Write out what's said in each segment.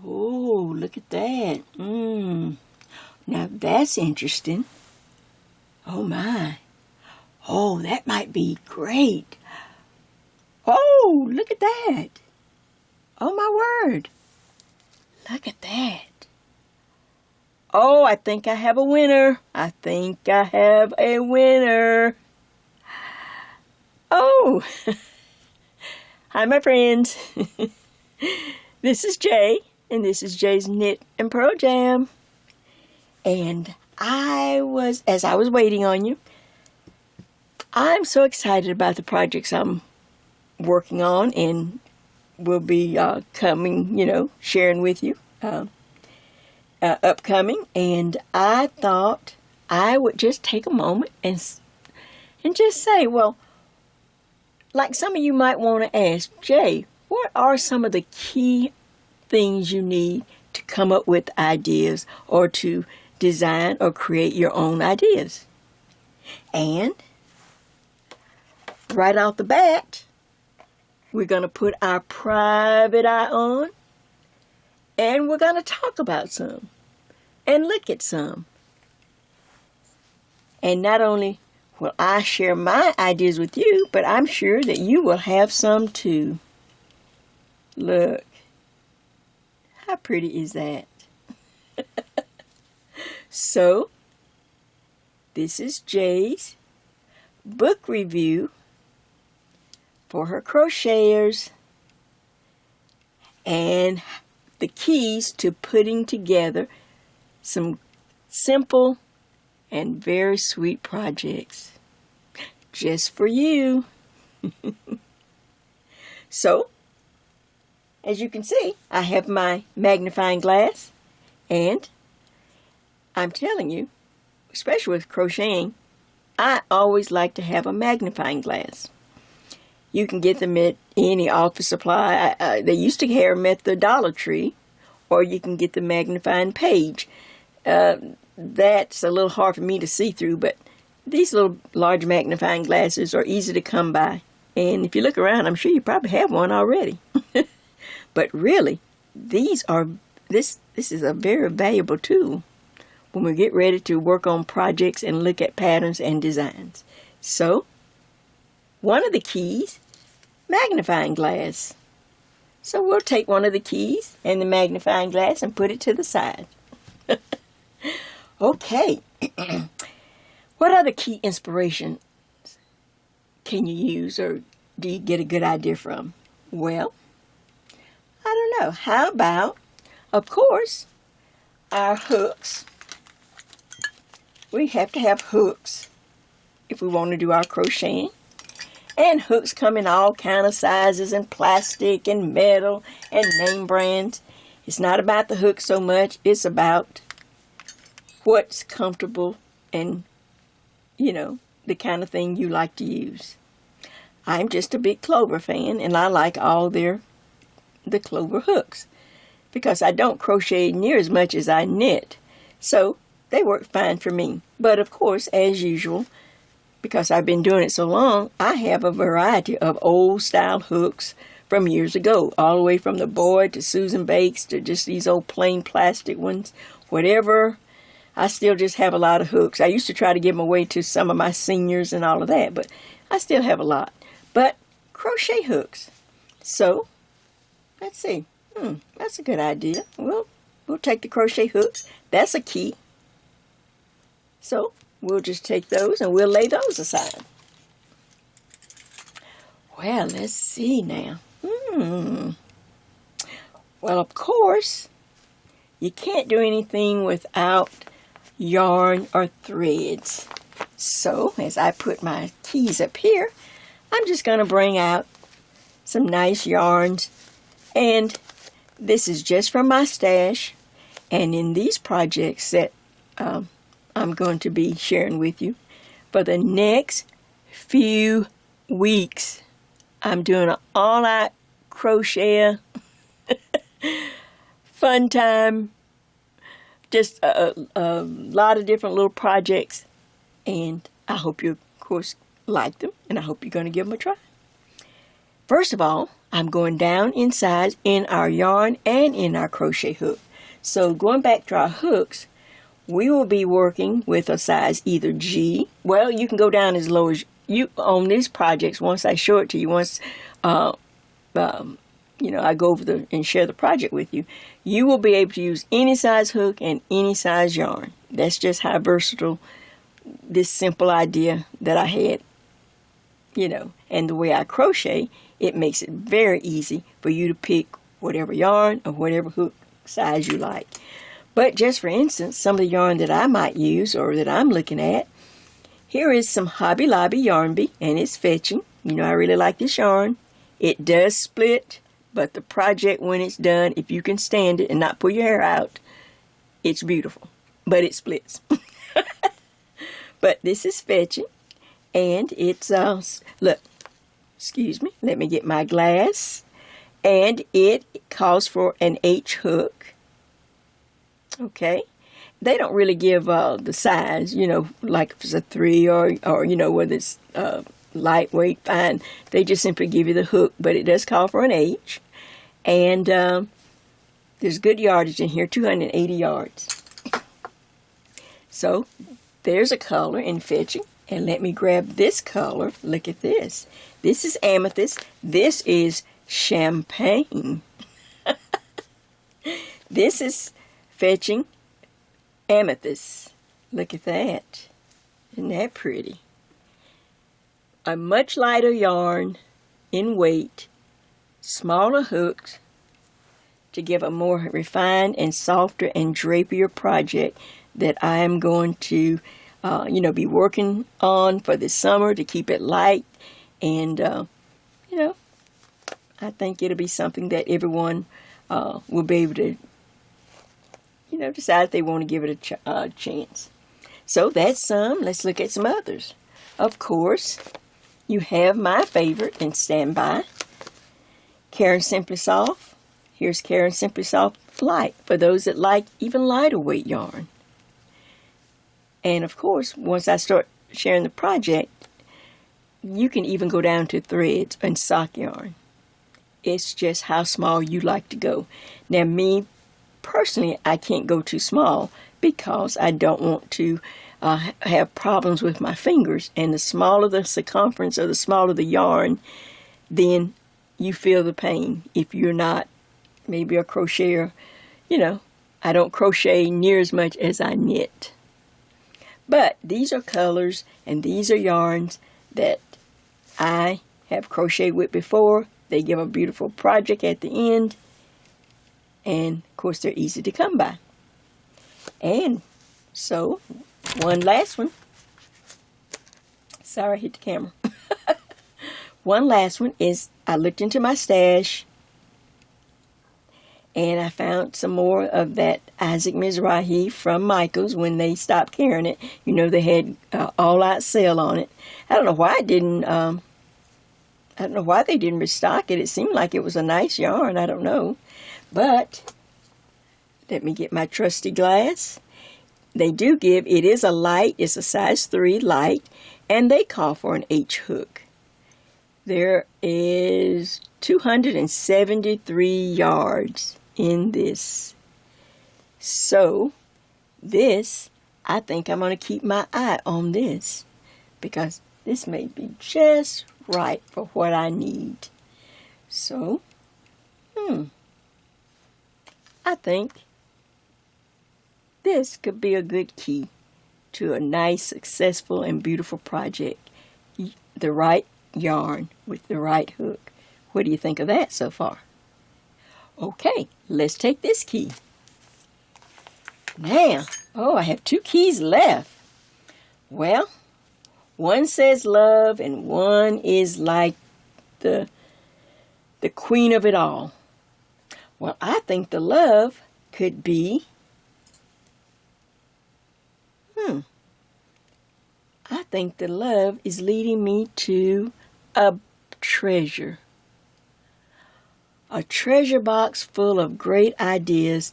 Oh, look at that. Now that's interesting. Oh my. Oh, that might be great. Oh, look at that. Oh my word. Look at that. Oh, I think I have a winner. I think I have a winner. Oh. Hi, my friends. This is Jay, and this is Jay's Knit and Purl Jam. And as I was waiting on you, I'm so excited about the projects I'm working on and will be coming, sharing with you upcoming. And I thought I would just take a moment and just say, well, like some of you might want to ask, Jay, what are some of the key things you need to come up with ideas or to design or create your own ideas? And right off the bat, we're going to put our private eye on and we're going to talk about some and look at some. And not only will I share my ideas with you, but I'm sure that you will have some too. Look, how pretty is that? So, this is Jay's book review for her crocheters and the keys to putting together some simple and very sweet projects just for you. So, as you can see, I have my magnifying glass, and I'm telling you, especially with crocheting, I always like to have a magnifying glass. You can get them at any office supply. They used to have them at the Dollar Tree, or you can get the magnifying page. That's a little hard for me to see through, but these little large magnifying glasses are easy to come by. And if you look around, I'm sure you probably have one already. But really, this is a very valuable tool when we get ready to work on projects and look at patterns and designs. So, one of the keys, magnifying glass. So we'll take one of the keys and the magnifying glass and put it to the side. Okay. What other key inspirations can you use, or do you get a good idea from? Well, I don't know. How about, of course, our hooks. We have to have hooks if we want to do our crocheting. And hooks come in all kind of sizes, and plastic and metal and name brands. It's not about the hook so much. It's about what's comfortable and, the kind of thing you like to use. I'm just a big Clover fan, and I like all the Clover hooks because I don't crochet near as much as I knit. So they work fine for me. But of course, as usual, because I've been doing it so long, I have a variety of old style hooks from years ago, all the way from the Boyd to Susan Bakes to just these old plain plastic ones, whatever. I still just have a lot of hooks. I used to try to give them away to some of my seniors and all of that, but I still have a lot. But crochet hooks. So, let's see. That's a good idea. We'll take the crochet hooks. That's a key. So, we'll just take those and we'll lay those aside. Well, let's see now. Well, of course, you can't do anything without yarn or threads. So, as I put my keys up here, I'm just going to bring out some nice yarns. And this is just from my stash. And in these projects that I'm going to be sharing with you for the next few weeks, I'm doing an all-out crochet fun time, just a lot of different little projects, and I hope you, of course, like them, and I hope you're going to give them a try. First of all, I'm going down in size in our yarn and in our crochet hook. So going back to our hooks, we will be working with a size either G. Well, you can go down as low as you on these projects. Once I show it to you, once I go over and share the project with you, you will be able to use any size hook and any size yarn. That's just how versatile this simple idea that I had, and the way I crochet, it makes it very easy for you to pick whatever yarn or whatever hook size you like. But just for instance, some of the yarn that I might use or that I'm looking at, here is some Hobby Lobby Yarn Bee, and it's fetching. I really like this yarn. It does split, but the project when it's done, if you can stand it and not pull your hair out, it's beautiful. But it splits. But this is fetching, and it's, look, excuse me, let me get my glass, and it calls for an H hook, okay? They don't really give the size, like if it's a 3 or whether it's lightweight, fine. They just simply give you the hook, but it does call for an H, and there's good yardage in here, 280 yards. So there's a color in fetching, and let me grab this color. Look at this. This is amethyst. This is champagne. This is fetching amethyst. Look at that. Isn't that pretty? A much lighter yarn in weight, smaller hooks to give a more refined and softer and drapier project that I am going to be working on for this summer to keep it light. And, I think it'll be something that everyone will be able to, decide if they want to give it a chance. So that's some. Let's look at some others. Of course, you have my favorite and standby, Karen Simply Soft. Here's Karen Simply Soft Light for those that like even lighter weight yarn. And of course, once I start sharing the project, you can even go down to threads and sock yarn. It's just how small you like to go. Now me, personally, I can't go too small because I don't want to have problems with my fingers. And the smaller the circumference or the smaller the yarn, then you feel the pain if you're not maybe a crocheter. I don't crochet near as much as I knit. But these are colors and these are yarns that I have crocheted with before. They give a beautiful project at the end. And of course they're easy to come by. And so one last one. Sorry, I hit the camera. One last one is I looked into my stash and I found some more of that Isaac Mizrahi from Michael's when they stopped carrying it. They had all-out sale on it. I don't know why they didn't restock it. It seemed like it was a nice yarn. I don't know. But let me get my trusty glass. They do give, it is a light. It's a size 3 light. And they call for an H hook. There is 273 yards in this. So this, I think I'm going to keep my eye on this because this may be just right for what I need. So, I think this could be a good key to a nice, successful, and beautiful project. The right yarn with the right hook. What do you think of that so far? Okay, let's take this key. Now, I have 2 keys left. Well, one says love and one is like the queen of it all. Well, I think the love could be, I think the love is leading me to a treasure. A treasure box full of great ideas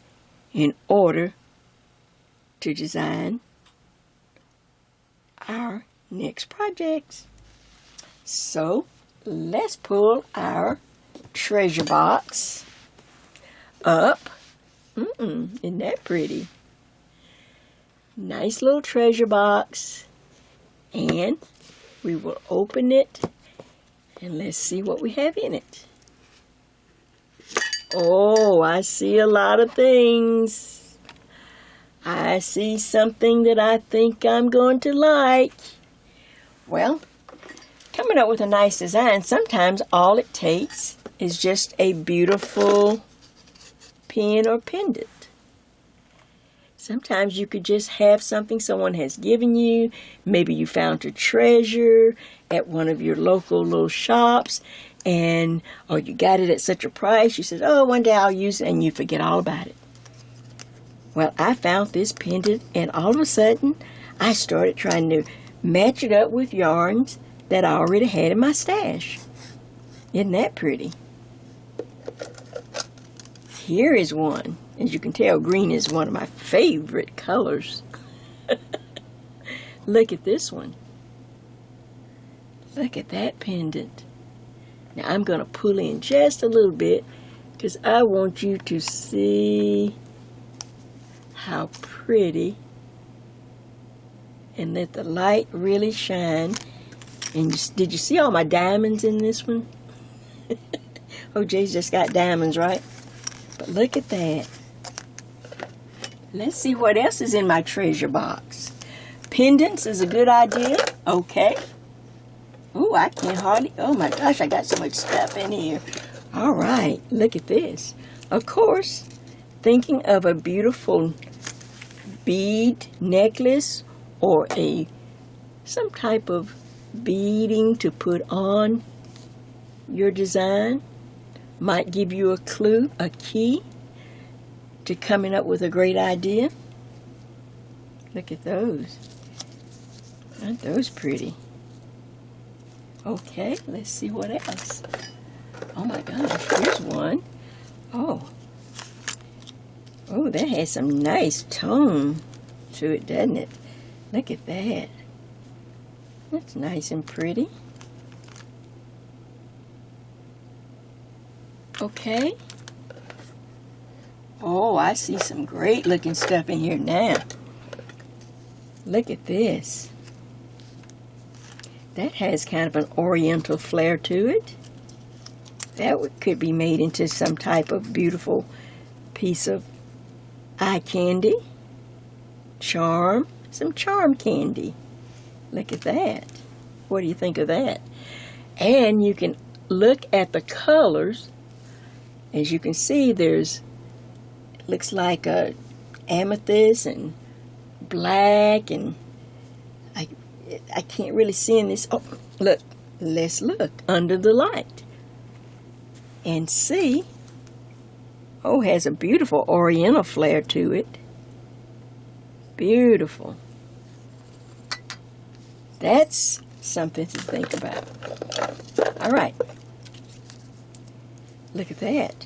in order to design our next projects. So let's pull our treasure box up. Isn't that pretty? Nice little treasure box. And we will open it and let's see what we have in it. Oh, I see a lot of things. I see something that I think I'm going to like. Well, coming up with a nice design, sometimes all it takes is just a beautiful pin or pendant. Sometimes you could just have something someone has given you. Maybe you found a treasure at one of your local little shops, or you got it at such a price, you said, oh, one day I'll use it, and you forget all about it. Well, I found this pendant, and all of a sudden, I started trying to match it up with yarns that I already had in my stash. Isn't that pretty? Here is one. As you can tell, green is one of my favorite colors. Look at this one. Look at that pendant. Now I'm going to pull in just a little bit because I want you to see how pretty, and let the light really shine. And did you see all my diamonds in this one? Oh, Jay's just got diamonds, right? But look at that. Let's see what else is in my treasure box. Pendants is a good idea. Okay. Ooh, I can't hardly... Oh my gosh, I got so much stuff in here. All right, look at this. Of course, thinking of a beautiful bead necklace or some type of beading to put on your design might give you a clue, a key to coming up with a great idea. Look at those. Aren't those pretty? Okay, let's see what else. Oh my gosh, here's one. Oh, that has some nice tone to it, doesn't it? Look at that. That's nice and pretty. Okay. Oh, I see some great looking stuff in here now. Look at this. That has kind of an oriental flair to it. That could be made into some type of beautiful piece of eye candy. Charm. Some charm candy. Look at that. What do you think of that? And you can look at the colors. As you can see, looks like a amethyst and black, and I can't really see in this. Oh, look, let's look under the light and see. Oh, has a beautiful oriental flair to it. Beautiful. That's something to think about. All right. Look at that.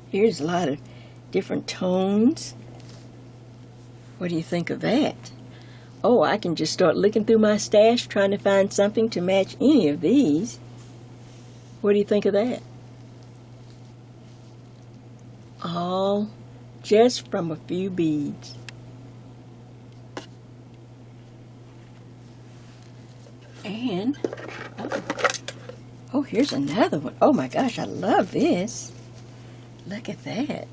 Here's a lot of different tones. What do you think of that? Oh, I can just start looking through my stash trying to find something to match any of these. What do you think of that? All just from a few beads. And, oh, here's another one. Oh my gosh, I love this. Look at that.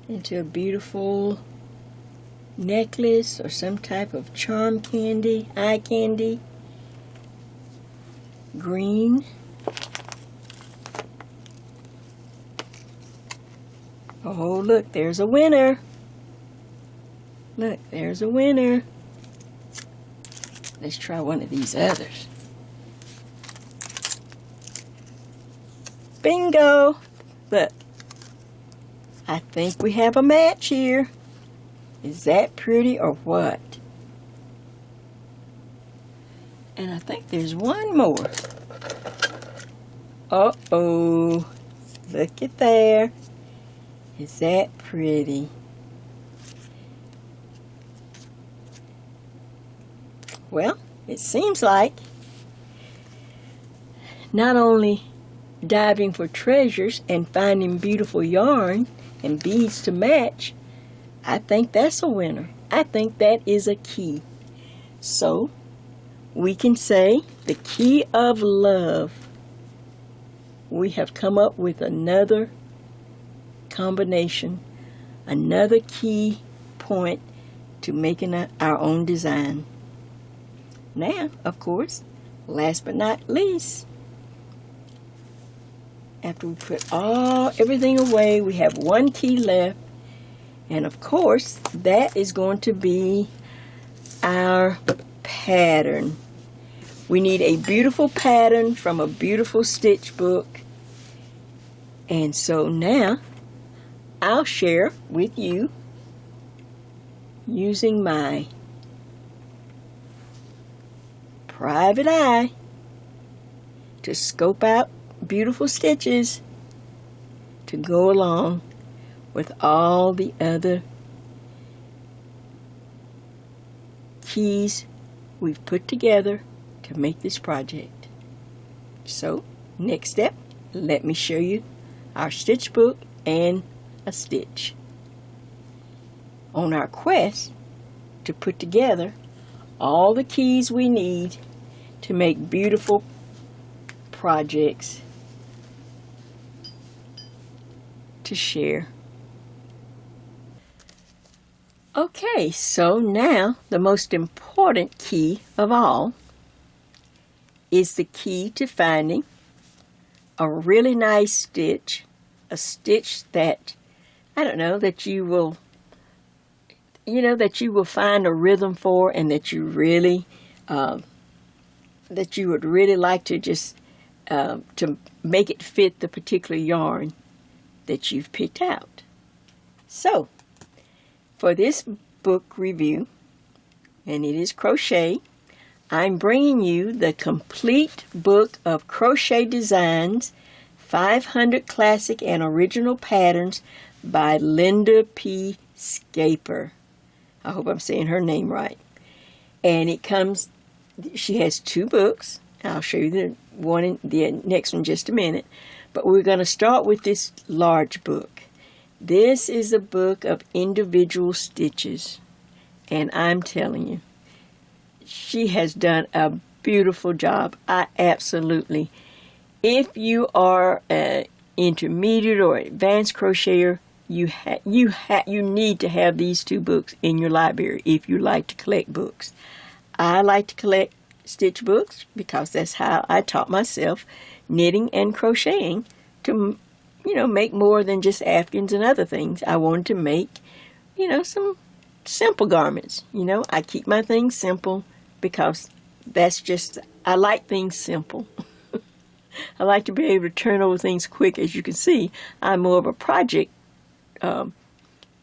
Into a beautiful necklace or some type of charm candy, eye candy. Green. Oh, look, there's a winner. Look, there's a winner. Let's try one of these others. Bingo! Look, I think we have a match here. Is that pretty or what? And I think there's one more. Uh-oh. Look at there. Is that pretty? Well, it seems like not only diving for treasures and finding beautiful yarn and beads to match, I think that's a winner. I think that is a key. So we can say the key of love. We have come up with another combination, another key point to making our own design. Now, of course, last but not least, after we put everything away, we have one key left, and of course that is going to be our pattern. We need a beautiful pattern from a beautiful stitch book, and so now I'll share with you using my private eye to scope out beautiful stitches to go along with all the other keys we've put together to make this project. So, next step, let me show you our stitch book and a stitch. On our quest to put together all the keys we need to make beautiful projects to share. Okay, so now the most important key of all is the key to finding a really nice stitch, a stitch that, I don't know, that you will, that you will find a rhythm for, and that you really, that you would really like to just, to make it fit the particular yarn that you've picked out. So, for this book review, and it is Crochet, I'm bringing you the complete book of Crochet Designs, 500 Classic and Original Patterns by Linda P. Schapper. I hope I'm saying her name right. And it comes, she has two books. I'll show you the next one in just a minute. But we're going to start with this large book. This is a book of individual stitches. And I'm telling you, she has done a beautiful job. I absolutely. If you are an intermediate or advanced crocheter, you need to have these two books in your library if you like to collect books. I like to collect stitch books because that's how I taught myself knitting and crocheting to, make more than just afghans and other things. I wanted to make, some simple garments. I keep my things simple because that's just, I like things simple. I like to be able to turn over things quick. As you can see, I'm more of a project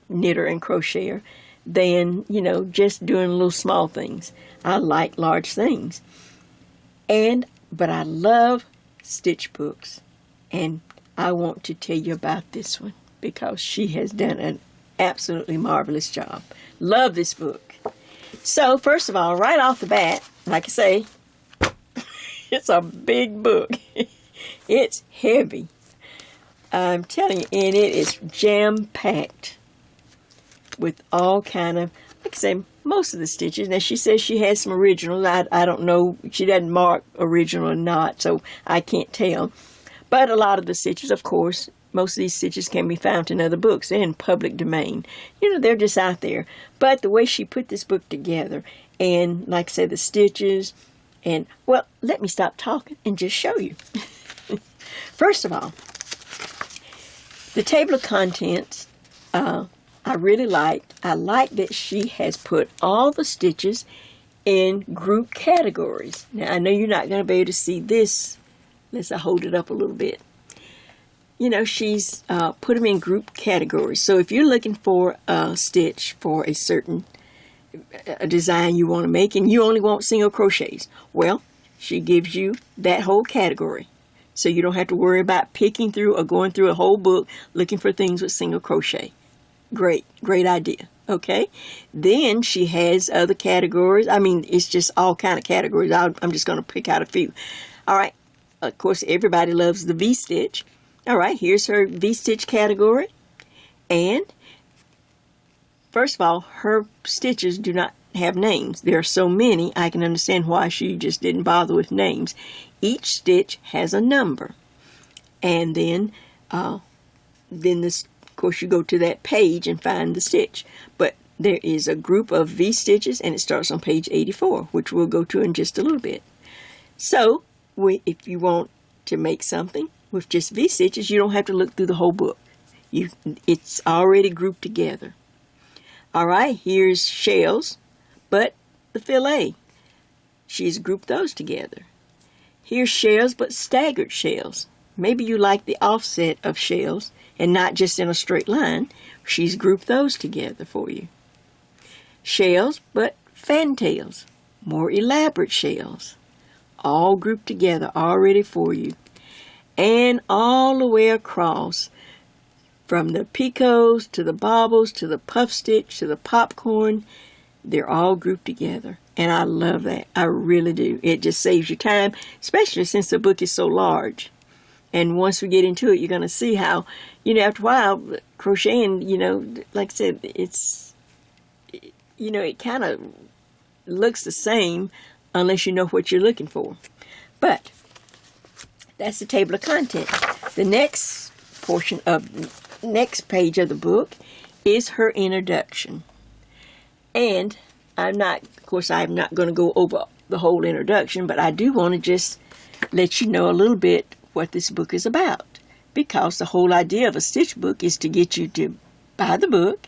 knitter and crocheter than, just doing little small things. I like large things. But I love stitch books. And I want to tell you about this one because she has done an absolutely marvelous job. Love this book. So, first of all, right off the bat, like I say, it's a big book. It's heavy. I'm telling you, and it is jam-packed with all kind of, like I say, most of the stitches. Now, she says she has some originals. I don't know. She doesn't mark original or not, so I can't tell. But a lot of the stitches, of course, most of these stitches can be found in other books. They're in public domain. They're just out there. But the way she put this book together, and like I said, the stitches, and, well, let me stop talking and just show you. First of all, the table of contents, I really liked. I like that she has put all the stitches in group categories. Now, I know you're not going to be able to see this unless I hold it up a little bit. She's put them in group categories. So if you're looking for a stitch for a certain design you want to make and you only want single crochets, well, she gives you that whole category. So you don't have to worry about picking through or going through a whole book looking for things with single crochet. Great idea. Okay. Then she has other categories. I mean, it's just all kind of categories. I'm just going to pick out a few. All right. of course, everybody loves the V-stitch. All right, here's her V-stitch category. And first of all, her stitches do not have names. There are so many, I can understand why she just didn't bother with names. Each stitch has a number. And then this, of course, you go to that page and find the stitch. But there is a group of V-stitches, and it starts on page 84, which we'll go to in just a little bit. So, if you want to make something with just V-stitches, you don't have to look through the whole book. It's already grouped together. All right, here's shells, but the fillet. She's grouped those together. Here's shells, but staggered shells. Maybe you like the offset of shells and not just in a straight line. She's grouped those together for you. Shells, but fantails. More elaborate shells. All grouped together already for you. And all the way across, from the picots to the baubles to the puff stitch to the popcorn, they're all grouped together. And I love that. I really do. It just saves you time, especially since the book is so large. And once we get into it, you're going to see how, after a while, crocheting, like I said, it's, it kind of looks the same unless you know what you're looking for. But that's the table of contents. The next portion of, next page of the book is her introduction. And I'm not going to go over the whole introduction, but I do want to just let you know a little bit what this book is about. Because the whole idea of a stitch book is to get you to buy the book,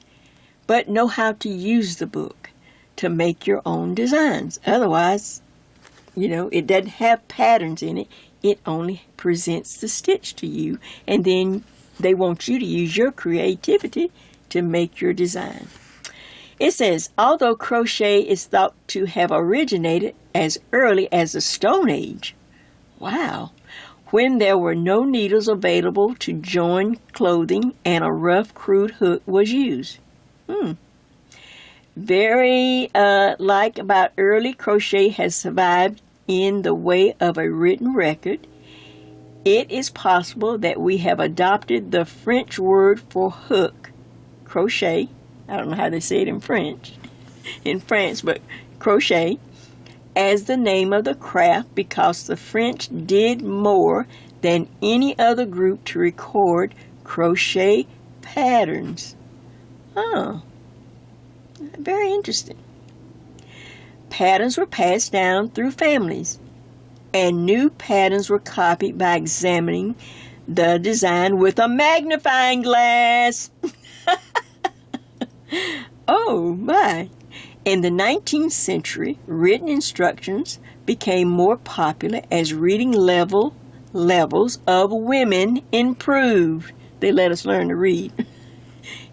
but know how to use the book to make your own designs. Otherwise, it doesn't have patterns in it. It only presents the stitch to you, and then they want you to use your creativity to make your design. It says, although crochet is thought to have originated as early as the Stone Age, wow, when there were no needles available to join clothing and a rough, crude hook was used. Very like about early crochet has survived in the way of a written record. It is possible that we have adopted the French word for hook, crochet. I don't know how they say it in French, in France, but crochet, as the name of the craft because the French did more than any other group to record crochet patterns. Oh, very interesting. Patterns were passed down through families, and new patterns were copied by examining the design with a magnifying glass. Oh my! In the 19th century, written instructions became more popular as reading levels of women improved. They let us learn to read.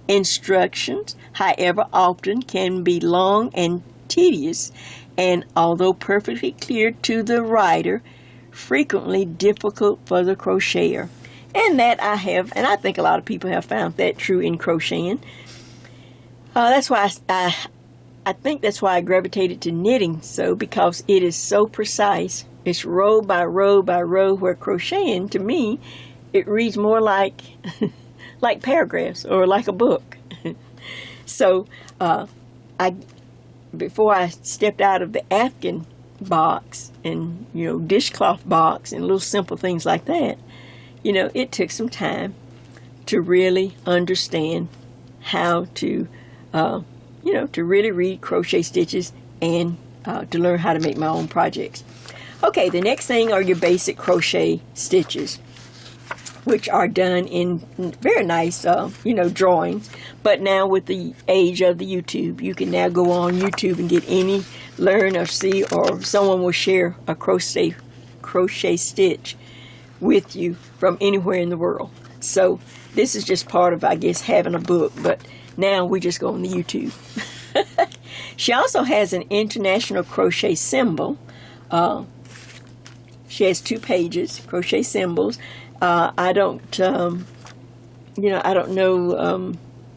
Instructions, however, often can be long and tedious, and although perfectly clear to the writer, frequently difficult for the crocheter. And that I have, and I think a lot of people have found that true in crocheting. That's why I think that's why I gravitated to knitting because it is so precise. It's row by row by row, where crocheting, to me, it reads more like like paragraphs or like a book. So before I stepped out of the Afghan box and dishcloth box and little simple things like that, it took some time to really understand how to to really read crochet stitches and to learn how to make my own projects. Okay, the next thing are your basic crochet stitches, which are done in very nice, drawings. But now with the age of the YouTube, you can now go on YouTube and learn or see, or someone will share a crochet stitch with you from anywhere in the world. So this is just part of, I guess, having a book, but now we just go on the YouTube. She also has an international crochet symbol. She has 2 pages, crochet symbols. I don't know,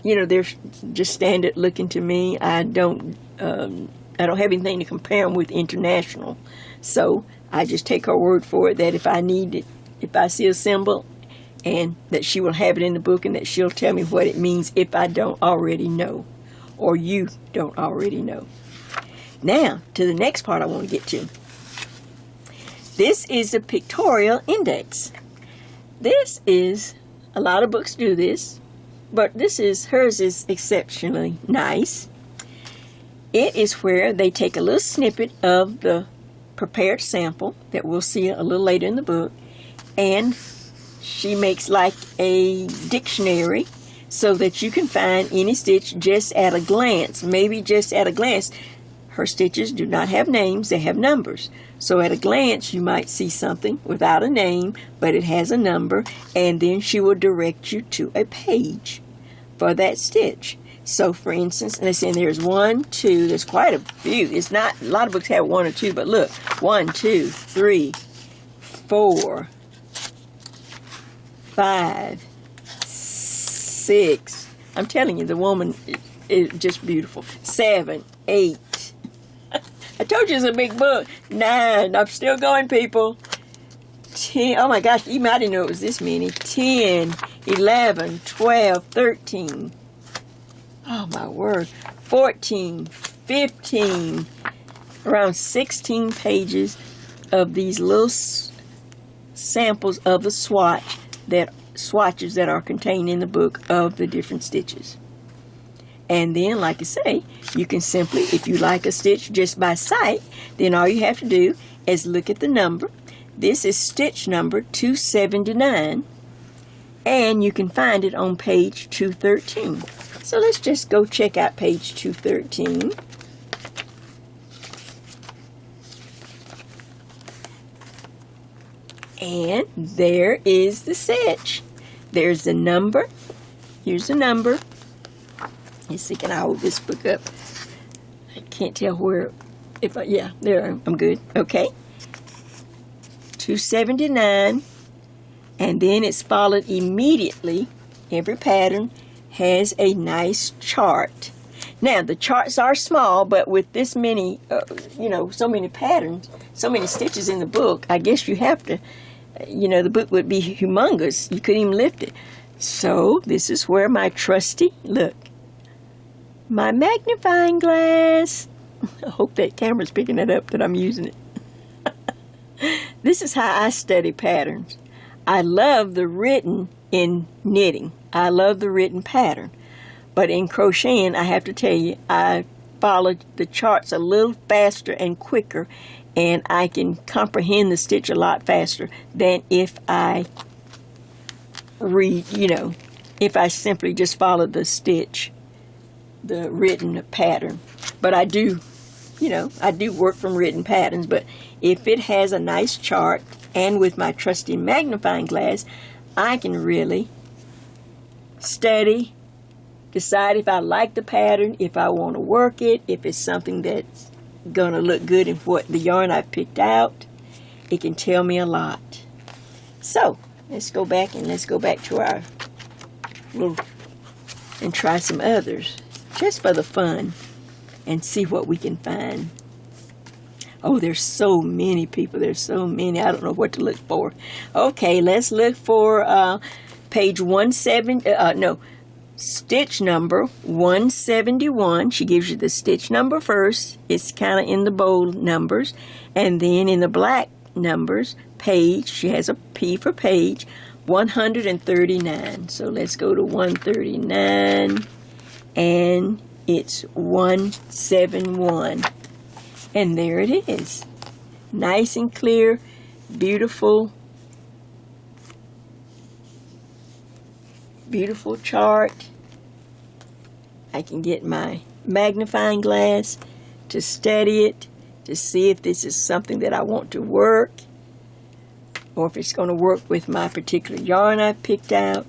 they're just standard looking to me. I don't have anything to compare them with international. So I just take her word for it that if I need it, if I see a symbol, and that she will have it in the book, and that she'll tell me what it means if I don't already know, or you don't already know. Now, to the next part I want to get to. This is a pictorial index. This is, a lot of books do this, but hers is exceptionally nice. It is where they take a little snippet of the prepared sample that we'll see a little later in the book, and she makes like a dictionary so that you can find any stitch just at a glance. Maybe just at a glance. Her stitches do not have names, they have numbers. So at a glance you might see something without a name, but it has a number, and then she will direct you to a page for that stitch. So for instance, let's see, there's 1, 2, there's quite a few. It's not, a lot of books have 1 or 2, but look, 1, 2, 3, 4, 5, 6. I'm telling you, the woman is just beautiful. 7, 8. I told you it's a big book. 9. I'm still going, people. 10. Oh my gosh, even I didn't know it was this many. 10, 11, 12, 13. Oh my word. 14, 15. Around 16 pages of these little samples of the swatches that are contained in the book of the different stitches. And then, like I say, you can simply, if you like a stitch just by sight, then all you have to do is look at the number. This is stitch number 279, and you can find it on page 213. So let's just go check out page 213. And there is the stitch. There's the number. Here's the number. Let's see, can I hold this book up? I can't tell where, yeah, there, I'm good. Okay. 279. And then it's followed immediately. Every pattern has a nice chart. Now, the charts are small, but with this many, so many patterns, so many stitches in the book, I guess you have to, the book would be humongous. You couldn't even lift it. So, this is where my trusty, look, my magnifying glass. I hope that camera's picking it up that I'm using it. This is how I study patterns. I love the written in knitting. I love the written pattern. But in crocheting, I have to tell you, I follow the charts a little faster and quicker, and I can comprehend the stitch a lot faster than if I read, if I simply just follow the stitch, the written pattern. But I do work from written patterns, but if it has a nice chart, and with my trusty magnifying glass, I can really study, decide if I like the pattern, if I want to work it, if it's something that's going to look good in what the yarn I picked out. It can tell me a lot. So, let's go back to our little, and try some others, just for the fun, and see what we can find. Oh, there's so many, people. There's so many. I don't know what to look for. Okay, let's look for page 170. Stitch number 171. She gives you the stitch number first. It's kind of in the bold numbers. And then in the black numbers, page, she has a P for page, 139. So let's go to 139. And it's 171. And there it is. Nice and clear, beautiful, beautiful chart. I can get my magnifying glass to study it, to see if this is something that I want to work, or if it's going to work with my particular yarn I picked out.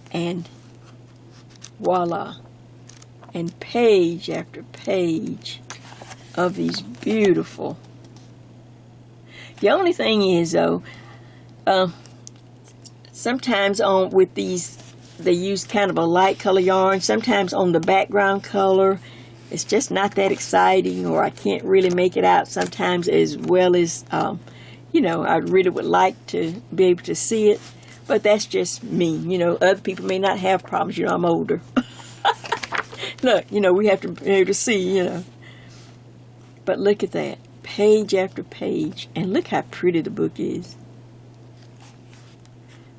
And voila. And page after page of these beautiful. The only thing is, though, sometimes with these, they use kind of a light color yarn. Sometimes on the background color, it's just not that exciting, or I can't really make it out sometimes as well as, you know, I really would like to be able to see it. But that's just me. You know, other people may not have problems. You know, I'm older. Look, you know, we have to be able to see, you know. But look at that. Page after page. And look how pretty the book is.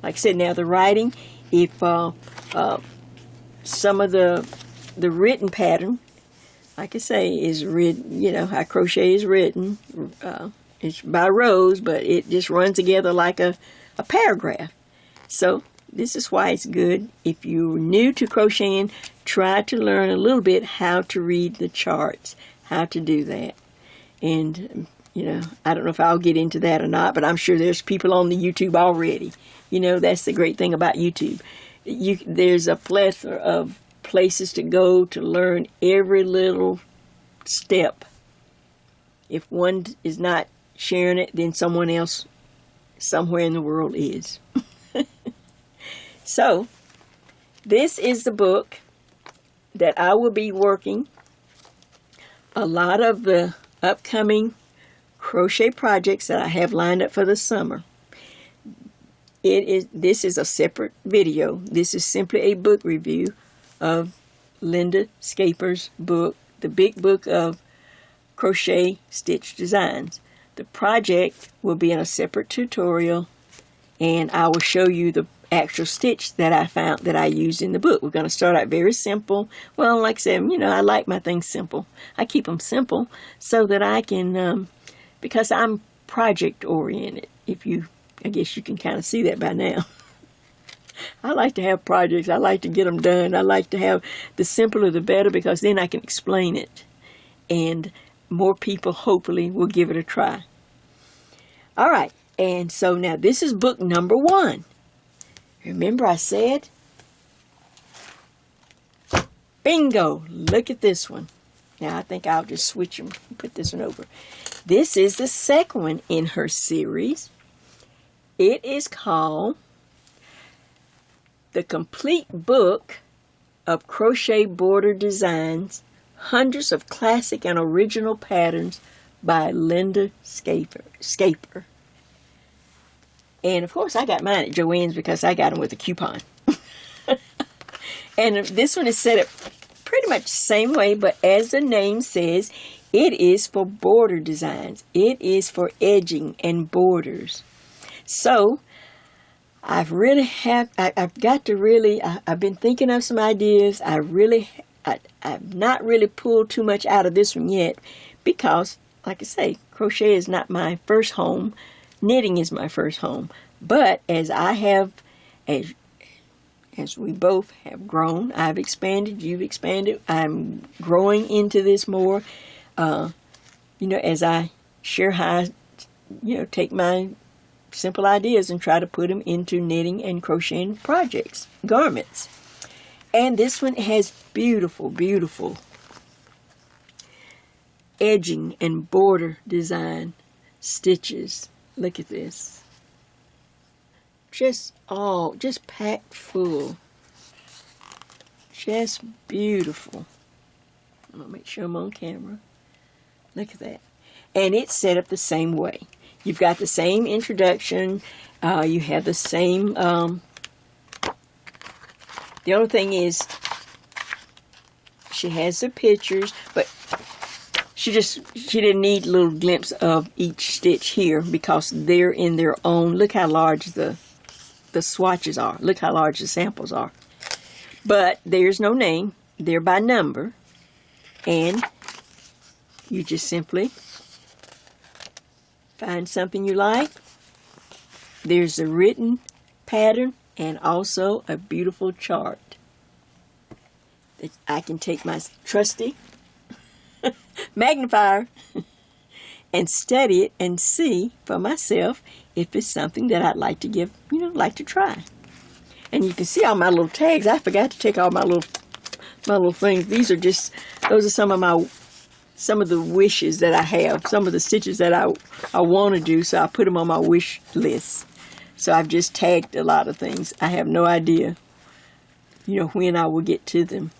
Like I said, now the writing, if some of the written pattern, like I say, is written, you know, how crochet is written. It's by rows, but it just runs together like a paragraph. So this is why it's good. If you're new to crocheting, try to learn a little bit how to read the charts, how to do that. And, you know, I don't know if I'll get into that or not, but I'm sure there's people on the YouTube already. You know, that's the great thing about YouTube. There's a plethora of places to go to learn every little step. If one is not sharing it, then someone else somewhere in the world is. So, this is the book that I will be working a lot of the upcoming crochet projects that I have lined up for the summer. This is a separate video. This is simply a book review of Linda Schapper's book, the big book of crochet stitch designs. The project will be in a separate tutorial, and I will show you the actual stitch that I found that I used in the book. We're going to start out very simple. Well, like I said, you know, I like my things simple. I keep them simple so that I can, because I'm project oriented. I guess you can kind of see that by now. I like to have projects. I like to get them done. I like to have the simpler the better, because then I can explain it. And more people hopefully will give it a try. All right. And so now this is book number 1. Remember I said, bingo, look at this one. Now I think I'll just switch them and put this one over. This is the second one in her series. It is called The Complete Book of Crochet Border Designs, Hundreds of Classic and Original Patterns by Linda Schapper. And, of course, I got mine at Joann's because I got them with a coupon. And this one is set up pretty much the same way, but as the name says, it is for border designs. It is for edging and borders. So, I've been thinking of some ideas. I've not really pulled too much out of this one yet because, like I say, crochet is not my first home. Knitting is my first home. But as we both have grown, I've expanded, you've expanded, I'm growing into this more. You know, as I share how I, you know, take my simple ideas and try to put them into knitting and crocheting projects, garments. And this one has beautiful, beautiful edging and border design stitches. Look at this. Just packed full. Just beautiful. I'm going to make sure I'm on camera. Look at that. And it's set up the same way. You've got the same introduction. You have the same... the only thing is, she has the pictures, but she didn't need a little glimpse of each stitch here because they're in their own. Look how large the swatches are. Look how large the samples are. But there's no name. They're by number. And you just simply find something you like. There's a written pattern and also a beautiful chart. I can take my trusty magnifier and study it and see for myself if it's something that I'd like to like to try. And you can see all my little tags. I forgot to take all my little things. Those are some of the wishes that I have, some of the stitches that I want to do, so I put them on my wish list. So I've just tagged a lot of things. I have no idea, when I will get to them.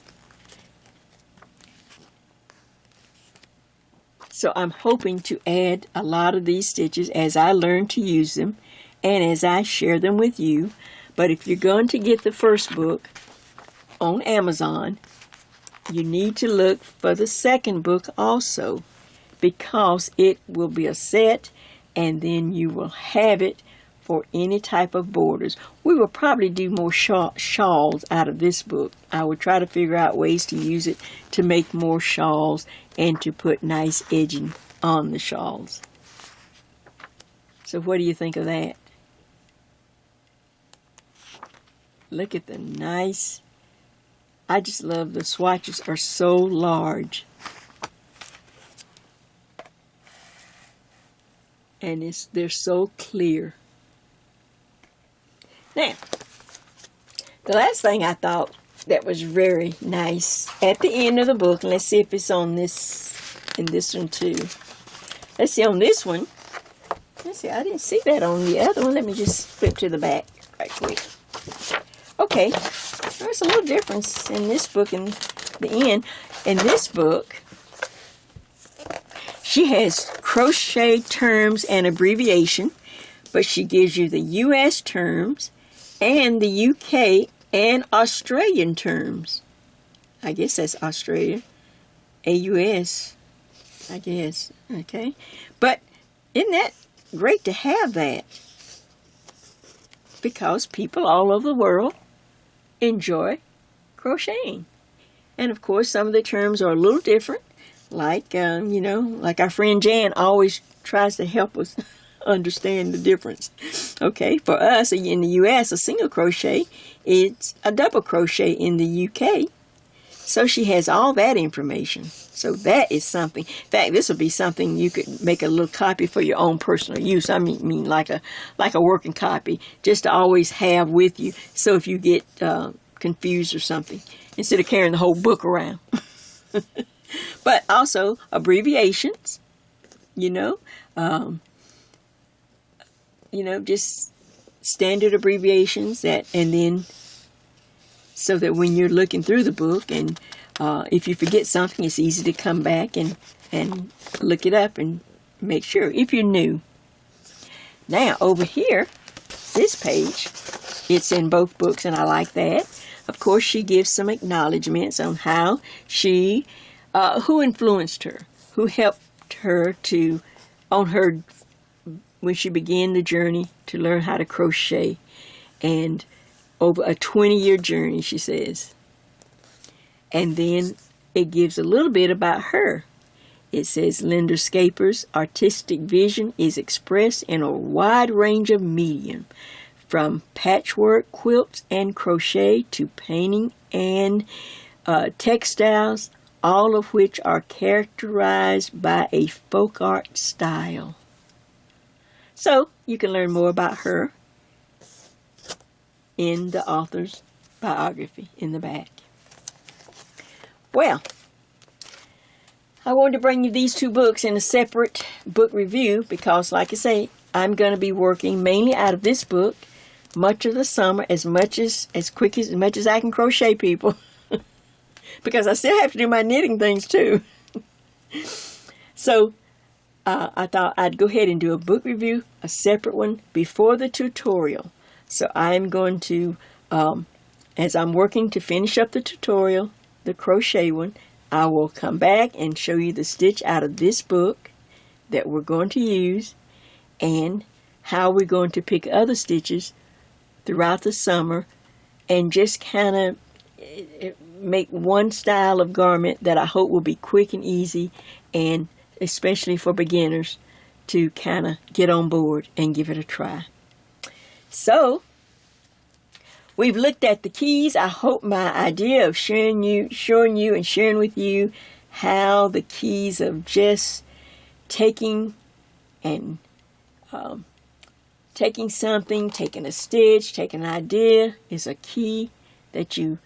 So I'm hoping to add a lot of these stitches as I learn to use them and as I share them with you. But if you're going to get the first book on Amazon, you need to look for the second book also, because it will be a set, and then you will have it for any type of borders. We will probably do more shawls out of this book. I will try to figure out ways to use it to make more shawls and to put nice edging on the shawls. So what do you think of that? Look at the nice, I just love the swatches are so large. And they're so clear. Now, the last thing I thought that was very nice at the end of the book, and let's see if it's on this, in this one too. Let's see on this one. Let's see, I didn't see that on the other one. Let me just flip to the back right quick. Okay, there's a little difference in this book and the end. In this book, she has crochet terms and abbreviation, but she gives you the U.S. terms and the UK and Australian terms. I guess that's Australia. AUS, I guess. Okay. But isn't that great to have that? Because people all over the world enjoy crocheting. And of course, some of the terms are a little different. Like, you know, like our friend Jan always tries to help us understand the difference. Okay, for us in the U.S., a single crochet is a double crochet in the UK. So she has all that information. So that is something. In fact, this will be something you could make a little copy for your own personal use. I mean like a working copy, just to always have with you. So if you get confused or something, instead of carrying the whole book around. But also abbreviations, just standard abbreviations and then so that when you're looking through the book and if you forget something, it's easy to come back and look it up and make sure if you're new. Now over here, this page, it's in both books and I like that. Of course, she gives some acknowledgments on how she, who influenced her, who helped her when she began the journey to learn how to crochet, and over a 20-year journey, she says. And then it gives a little bit about her. It says, Linda Schapper's artistic vision is expressed in a wide range of medium, from patchwork, quilts, and crochet to painting and textiles, all of which are characterized by a folk art style. So you can learn more about her in the author's biography in the back. Well, I wanted to bring you these two books in a separate book review because, like I say, I'm going to be working mainly out of this book much of the summer, as much as I can crochet, people. Because I still have to do my knitting things too. So I thought I'd go ahead and do a book review, a separate one, before the tutorial. So I'm going to, as I'm working to finish up the tutorial, the crochet one, I will come back and show you the stitch out of this book that we're going to use and how we're going to pick other stitches throughout the summer and just kind of make one style of garment that I hope will be quick and easy, and especially for beginners to kind of get on board and give it a try. So we've looked at the keys. I hope my idea of showing you and sharing with you how the keys of just taking and taking something, taking a stitch, taking an idea is a key that you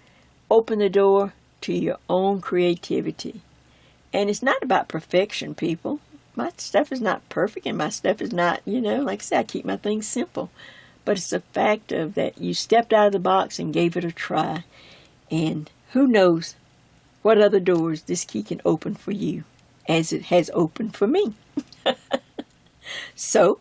open the door to your own creativity. And it's not about perfection, people. My stuff is not perfect and my stuff is not, like I said, I keep my things simple. But it's the fact of that you stepped out of the box and gave it a try. And who knows what other doors this key can open for you as it has opened for me. So,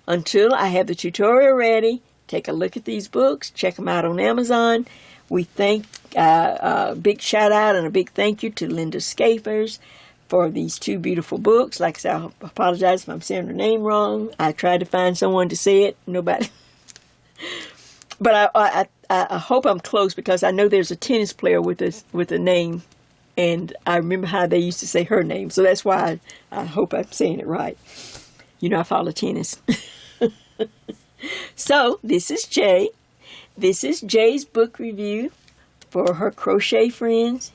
until I have the tutorial ready, take a look at these books, check them out on Amazon. We thank, a big shout out and a big thank you to Linda Schapper for these 2 beautiful books. Like I said, I apologize if I'm saying her name wrong. I tried to find someone to say it. Nobody. But I hope I'm close, because I know there's a tennis player with a name, and I remember how they used to say her name. So that's why I hope I'm saying it right. You know, I follow tennis. So, this is Jay. This is Jay's book review for her crochet friends.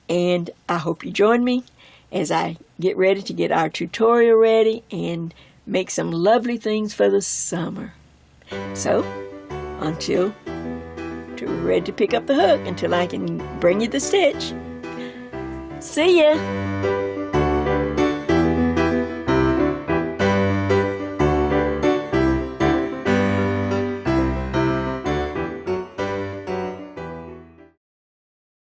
And I hope you join me as I get ready to get our tutorial ready and make some lovely things for the summer. So, until we're ready to pick up the hook, until I can bring you the stitch. See ya!